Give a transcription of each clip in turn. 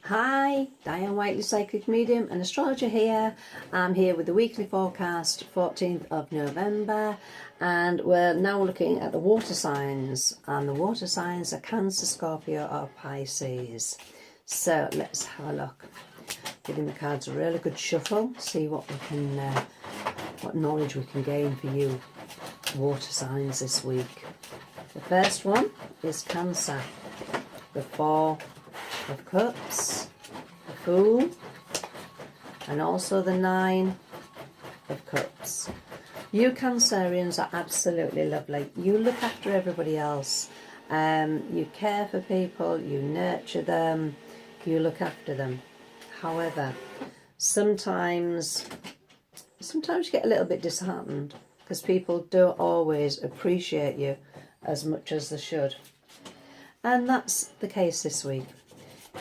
Hi, Diane Whiteley, Psychic Medium and Astrologer here. I'm here with the weekly forecast, 14th of November, and we're now looking at the water signs, and the water signs are Cancer, Scorpio or Pisces. So let's have a look. Giving the cards a really good shuffle, see what we can, what knowledge we can gain for you water signs this week. The first one is Cancer, the Four of Cups, the Fool, and also the Nine of Cups. You Cancerians are absolutely lovely. You look after everybody else. You care for people, you nurture them, you look after them. However, sometimes you get a little bit disheartened because people don't always appreciate you as much as they should. And that's the case this week.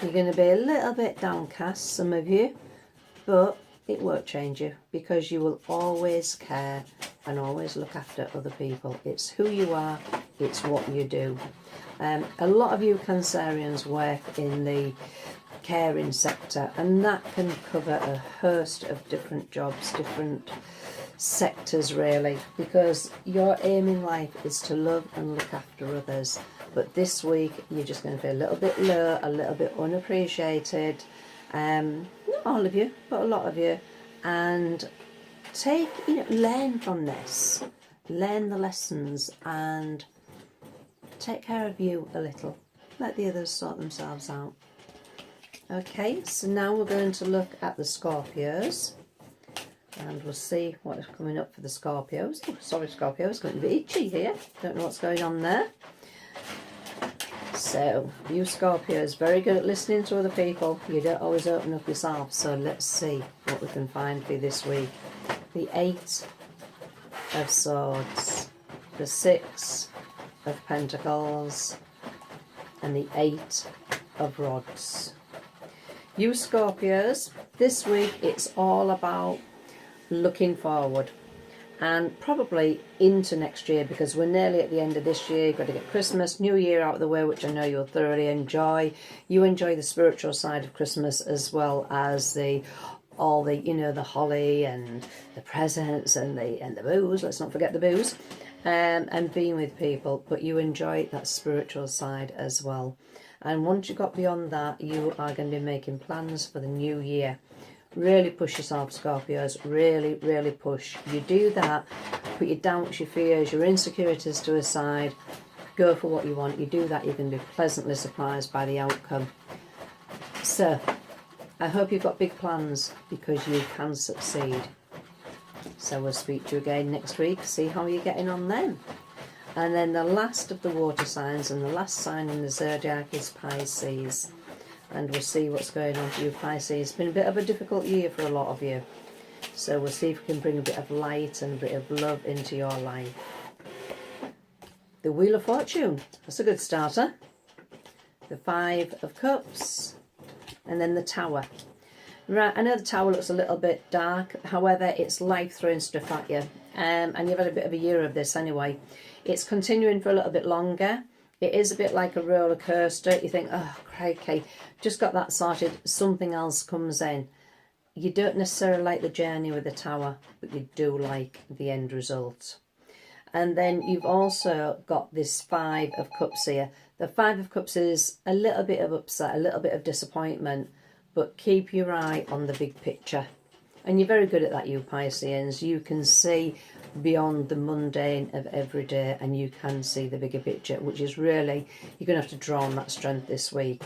You're going to be a little bit downcast, some of you, but it won't change you because you will always care and always look after other people. It's who you are, it's what you do. A lot of you Cancerians work in the caring sector, and that can cover a host of different jobs, different sectors really, because your aim in life is to love and look after others. But this week you're just going to be a little bit low, a little bit unappreciated, not all of you but a lot of you, and learn from this, learn the lessons and take care of you a little, let the others sort themselves out. Okay, so now we're going to look at the Scorpios, and we'll see what is coming up for the Scorpios. Oh, sorry Scorpios, going to be itchy here, don't know what's going on there. So, you Scorpios, very good at listening to other people. You don't always open up yourself, so let's see what we can find for you this week. The Eight of Swords, the Six of Pentacles, and the Eight of Rods. You Scorpios, this week it's all about looking forward and probably into next year, because we're nearly at the end of this year. You've got to get Christmas, New Year out of the way, which I know you'll thoroughly enjoy. You enjoy the spiritual side of Christmas as well as the holly and the presents and the booze. Let's not forget the booze, and being with people. But you enjoy that spiritual side as well. And once you got beyond that, you are going to be making plans for the new year. Really push yourself, Scorpios, really, really push. You do that, put your doubts, your fears, your insecurities to a side, go for what you want. You do that, you're going to be pleasantly surprised by the outcome. So, I hope you've got big plans, because you can succeed. So we'll speak to you again next week, see how you're getting on then. And then the last of the water signs and the last sign in the zodiac is Pisces. And we'll see what's going on for you Pisces. It's been a bit of a difficult year for a lot of you. So we'll see if we can bring a bit of light and a bit of love into your life. The Wheel of Fortune, that's a good starter. The Five of Cups. And then the Tower. Right, I know the Tower looks a little bit dark. However, it's life throwing stuff at you. And you've had a bit of a year of this anyway. It's continuing for a little bit longer. It is a bit like a roller coaster. You think, oh, crikey, just got that sorted. Something else comes in. You don't necessarily like the journey with the Tower, but you do like the end result. And then you've also got this Five of Cups here. The Five of Cups is a little bit of upset, a little bit of disappointment, but keep your eye on the big picture. And you're very good at that, you Pisceans. You can see beyond the mundane of every day, and you can see the bigger picture, which is really, you're going to have to draw on that strength this week.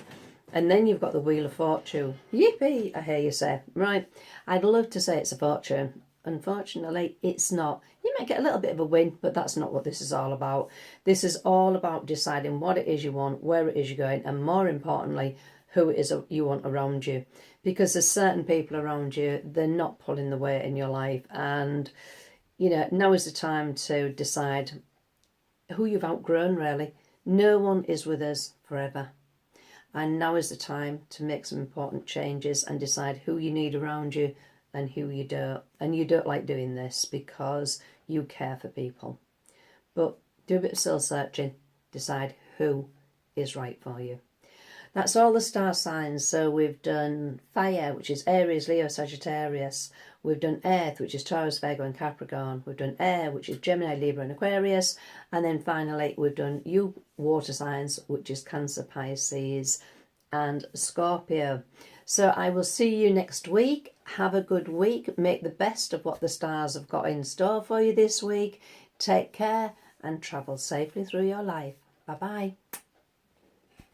And then you've got the Wheel of Fortune. Yippee, I hear you say. Right, I'd love to say it's a fortune. Unfortunately, it's not. You might get a little bit of a win, but that's not what this is all about. This is all about deciding what it is you want, where it is you're going, and more importantly, who it is you want around you. Because there's certain people around you, they're not pulling the weight in your life. And, now is the time to decide who you've outgrown, really. No one is with us forever. And now is the time to make some important changes and decide who you need around you and who you don't. And you don't like doing this because you care for people. But do a bit of soul searching. Decide who is right for you. That's all the star signs. So we've done fire, which is Aries, Leo, Sagittarius. We've done earth, which is Taurus, Virgo and Capricorn. We've done air, which is Gemini, Libra and Aquarius. And then finally we've done you water signs, which is Cancer, Pisces and Scorpio. So I will see you next week. Have a good week. Make the best of what the stars have got in store for you this week. Take care and travel safely through your life. Bye-bye.